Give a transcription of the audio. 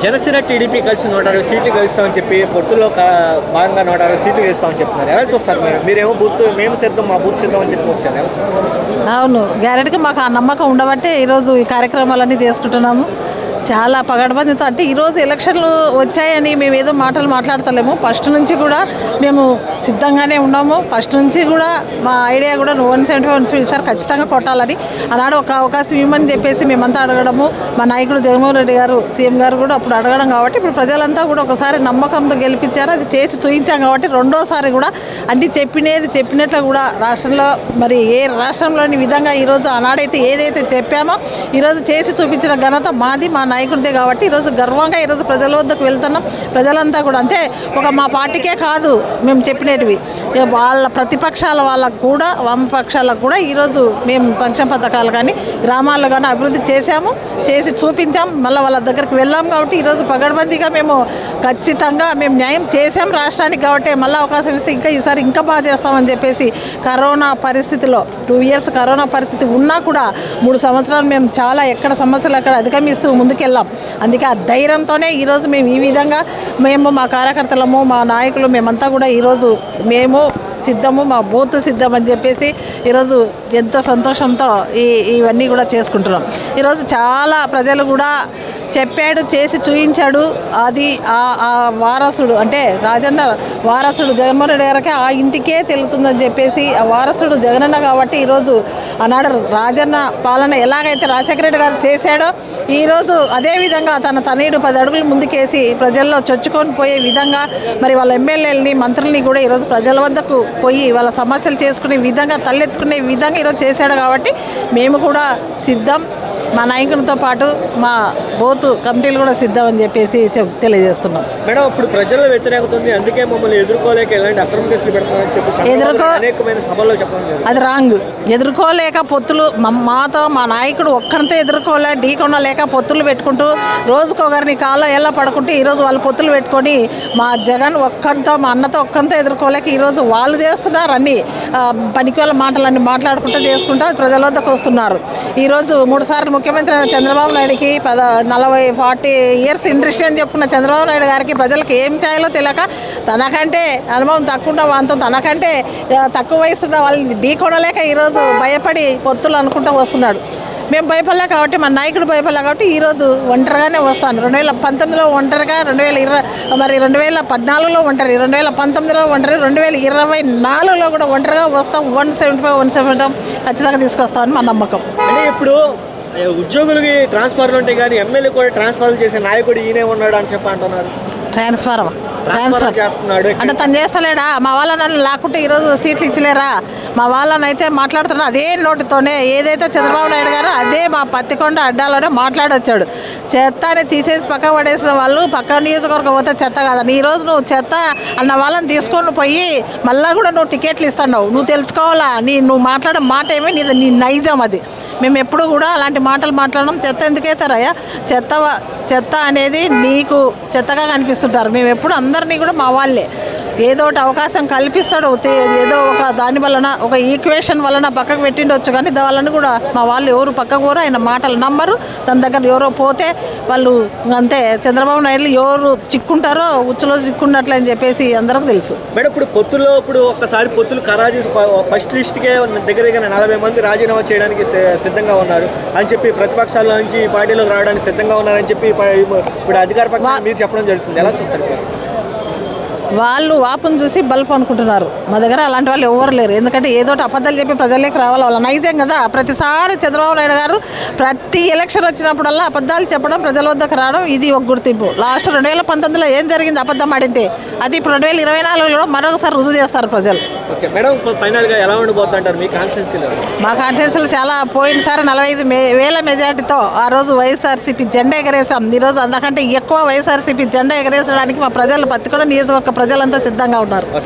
Janasena TDP కలిసి 160 సీట్లు గెలుస్తామని చెప్పి పొత్తులో భాగంగా 160 సీట్లు గెలుస్తామని చెప్తున్నారు. ఎలా చూస్తారు మీరేమో బూత్ మేము సిద్ధం మా బూత్ సిద్ధం అని చెప్పి వచ్చారు. అవును, గ్యారెంటీగా మాకు ఆ నమ్మకం ఉండబట్టే ఈరోజు ఈ కార్యక్రమాలన్నీ చేసుకుంటున్నాము. చాలా పగడబందితో అంటే ఈరోజు ఎలక్షన్లు వచ్చాయని మేము ఏదో మాటలు మాట్లాడతలేము. ఫస్ట్ నుంచి కూడా మేము సిద్ధంగానే ఉన్నాము. ఫస్ట్ నుంచి కూడా మా ఐడియా కూడా 175 సార్ ఖచ్చితంగా కొట్టాలని ఆనాడు ఒక అవకాశం ఇవ్వమని చెప్పేసి మేమంతా అడగడము, మా నాయకుడు జగన్మోహన్ రెడ్డి గారు సీఎం గారు కూడా అప్పుడు అడగడం కాబట్టి ఇప్పుడు ప్రజలంతా కూడా ఒకసారి నమ్మకంతో గెలిపించారు. అది చేసి చూయించాం కాబట్టి రెండోసారి కూడా అన్ని చెప్పినట్లు కూడా రాష్ట్రంలో మరి ఏ రాష్ట్రంలోని విధంగా ఈరోజు ఆనాడైతే ఏదైతే చెప్పామో ఈరోజు చేసి చూపించిన ఘనత మాది, మా నాయకుడిదే. కాబట్టి ఈరోజు గర్వంగా ఈరోజు ప్రజల వద్దకు వెళ్తున్నాం. ప్రజలంతా కూడా అంతే ఒక మా పార్టీకే కాదు మేము చెప్పినవి వాళ్ళ ప్రతిపక్షాల వాళ్ళకు కూడా వామపక్షాలకు కూడా ఈరోజు మేము సంక్షేమ పథకాలు కానీ గ్రామాల్లో కానీ అభివృద్ధి చేసి చూపించాం. మళ్ళీ వాళ్ళ దగ్గరికి వెళ్ళాం. కాబట్టి ఈరోజు పగడ్బందీగా మేము ఖచ్చితంగా మేము న్యాయం చేసాం రాష్ట్రానికి. కాబట్టి మళ్ళీ అవకాశం ఇస్తే ఈసారి ఇంకా బాగా చేస్తామని చెప్పేసి కరోనా పరిస్థితిలో 2 years కరోనా పరిస్థితి ఉన్నా కూడా 3 సంవత్సరాలు మేము చాలా ఎక్కడ సమస్యలు అక్కడ అధిగమిస్తూ ముందుకెళ్ళాం. అందుకే ఆ ధైర్యంతోనే ఈరోజు మేము ఈ విధంగా మా కార్యకర్తలము మా నాయకులు మేమంతా కూడా ఈరోజు మేము సిద్ధము, మా బూత్ సిద్ధం అని చెప్పేసి ఈరోజు ఎంతో సంతోషంతో ఇవన్నీ కూడా చేసుకుంటున్నాం. ఈరోజు చాలా ప్రజలు కూడా చెప్పాడు, చేసి చూయించాడు. అది ఆ వారసుడు అంటే రాజన్న వారసుడు జగన్మోహన్ రెడ్డి గారికి ఆ ఇంటికే తెలుతుందని చెప్పేసి ఆ వారసుడు జగనన్న కాబట్టి ఈరోజు ఆనాడు రాజన్న పాలన ఎలాగైతే రాజశేఖర రెడ్డి గారు చేశాడో ఈరోజు అదేవిధంగా తన తనయుడు 10 అడుగులు ముందుకేసి ప్రజల్లో చొచ్చుకొని పోయే విధంగా మరి వాళ్ళ ఎమ్మెల్యేలని మంత్రుల్ని కూడా ఈరోజు ప్రజల వద్దకు పోయి వాళ్ళ సమస్యలు చేసుకునే విధంగా తలెత్తుకునే విధంగా ఈరోజు చేశాడు. కాబట్టి మేము కూడా సిద్ధం, మా నాయకునితో పాటు మా బూత్ కమిటీలు కూడా సిద్ధం అని చెప్పేసి తెలియజేస్తున్నాం. మేడం ఇప్పుడు ప్రజల్లో వ్యతిరేకత ఉంది, అందుకే మమ్మల్ని ఎదుర్కోలేక ఎలాంటి అక్రమ కేసులు పెడతామని చెప్పి అనేకమైన సభల్లో చెప్పడం అది రాంగ్. ఎదుర్కోలేక పొత్తులు మాతో మా నాయకుడు ఒక్కరితో ఢీకొనలేక పొత్తులు పెట్టుకుంటూ రోజుకొకరిని కాళ్ళ ఎలా పడుకుంటూ ఈరోజు వాళ్ళు పొత్తులు పెట్టుకొని మా జగన్ ఒక్కరితో మా అన్నతో ఒక్కరితో ఎదుర్కోలేక ఈరోజు వాళ్ళు చేస్తున్నారు అన్ని పనికి వాళ్ళ మాటలన్నీ మాట్లాడుకుంటూ చేసుకుంటూ ప్రజల వద్దకు వస్తున్నారు. ఈరోజు 3 సార్లు ముఖ్యమంత్రి చంద్రబాబు నాయుడికి 40 years ఇండస్ట్రీ అని చెప్పుకున్న చంద్రబాబు నాయుడు గారికి ప్రజలకు ఏం చేయాలో తెలియక తనకంటే అనుభవం తక్కువ వాళ్ళతో తనకంటే తక్కువ వయసున్న వాళ్ళని ఢీకొనలేక ఈరోజు భయపడి పొత్తులు అనుకుంటూ వస్తున్నాడు. మేము భయపడలే కాబట్టి మా నాయకుడు భయపడలే కాబట్టి ఈరోజు ఒంటరిగానే వస్తాను. 2019లో ఒంటరిగా, 2014లో ఒంటరి, 2019లో ఒంటరి, 2024లో కూడా ఒంటరిగా వస్తాం. 175 ఖచ్చితంగా తీసుకొస్తామని మా నమ్మకం. అంటే ఇప్పుడు ఉద్యోగులకి ట్రాన్స్ఫర్లు ఉంటాయి కానీ ఎమ్మెల్యే కూడా ట్రాన్స్ఫర్ చేసే నాయకుడు ఈయనే ఉన్నాడు అని చెప్పి అంటున్నారు. ట్రాన్స్ఫర్ చేస్తున్నాడు అంటే తను చేస్తలేడా? మా వాళ్ళని లాక్కుంటే ఈరోజు సీట్లు ఇచ్చలేరా? మా వాళ్ళని అయితే మాట్లాడుతున్నా అదే నోటితోనే ఏదైతే చంద్రబాబు నాయుడు గారు అదే మా పత్తికొండ అడ్డాలోనే మాట్లాడొచ్చాడు. చెత్త అని తీసేసి పక్క పడేసిన వాళ్ళు పక్క నియోజకవర్గం పోతే చెత్త కాదని ఈరోజు నువ్వు చెత్త అన్న వాళ్ళని తీసుకొని పోయి మళ్ళీ కూడా నువ్వు టికెట్లు ఇస్తున్నావు. నువ్వు తెలుసుకోవాలా, నువ్వు మాట్లాడే మాట ఏమో నీ నైజం అది. మేము ఎప్పుడు కూడా అలాంటి మాటలు మాట్లాడడం. చెత్త ఎందుకైతారయ్యా? చెత్త అనేది నీకు చెత్తగా కనిపిస్తుంటారు. మేము ఎప్పుడు అందరినీ కూడా మా వాళ్ళే ఏదో ఒకటి అవకాశం కల్పిస్తాడు. ఏదో ఒక దాని వలన ఒక ఈక్వేషన్ వలన పక్కకు పెట్టిండొచ్చు కానీ వాళ్ళని కూడా మా వాళ్ళు ఎవరు పక్కకు కూడా ఆయన మాటలు నమ్మరు. తన దగ్గర ఎవరో పోతే వాళ్ళు అంతే చంద్రబాబు నాయుడు ఎవరు చిక్కుంటారో ఉచ్చులో చిక్కున్నట్లు అని చెప్పేసి అందరికి తెలుసు. మేడం ఇప్పుడు ఒక్కసారి పొత్తులు ఖరారు చేసి ఫస్ట్ లిస్ట్కే దగ్గర 40 మంది రాజీనామా చేయడానికి సిద్ధంగా ఉన్నారు అని చెప్పి ప్రతిపక్షాల నుంచి పార్టీలోకి రావడానికి సిద్ధంగా ఉన్నారని చెప్పి ఇప్పుడు అధికార పక్షం మీరు చెప్పడం జరుగుతుంది. ఎలా చూస్తారు? వాళ్ళు వాపును చూసి బల్బు అనుకుంటున్నారు. మా దగ్గర అలాంటి వాళ్ళు ఎవరు లేరు. ఎందుకంటే ఏదో అబద్ధాలు చెప్పి ప్రజల్లోకి రావాలి. వాళ్ళ నైజం కదా. ప్రతిసారి చంద్రబాబు నాయుడు గారు ప్రతి ఎలక్షన్ వచ్చినప్పుడల్లా అబద్ధాలు చెప్పడం, ప్రజల వద్దకు రావడం ఇది ఒక గుర్తింపు. లాస్ట్ 2019లో ఏం జరిగింది అబద్ధం ఆడింటే అది ఇప్పుడు 2024లో మరొకసారి రుజువు చేస్తారు ప్రజలు. ఓకే మేడం, ఫైనల్గా ఎలా ఉండబోతుంటారు మీ కాన్స్టిట్యున్సీలో? మా కాన్స్టిట్యున్సీలో చాలా పోయినసారి 45,000 మెజార్టీతో ఆ రోజు వైఎస్ఆర్సీపీ జెండా ఎగరేసాం. ఈరోజు అంతకంటే ఎక్కువ వైఎస్ఆర్సీపీ జెండా ఎగరేసడానికి మా ప్రజలు పత్తికొండ నియోజకవర్గ ప్రజలంతా సిద్ధంగా ఉన్నారు.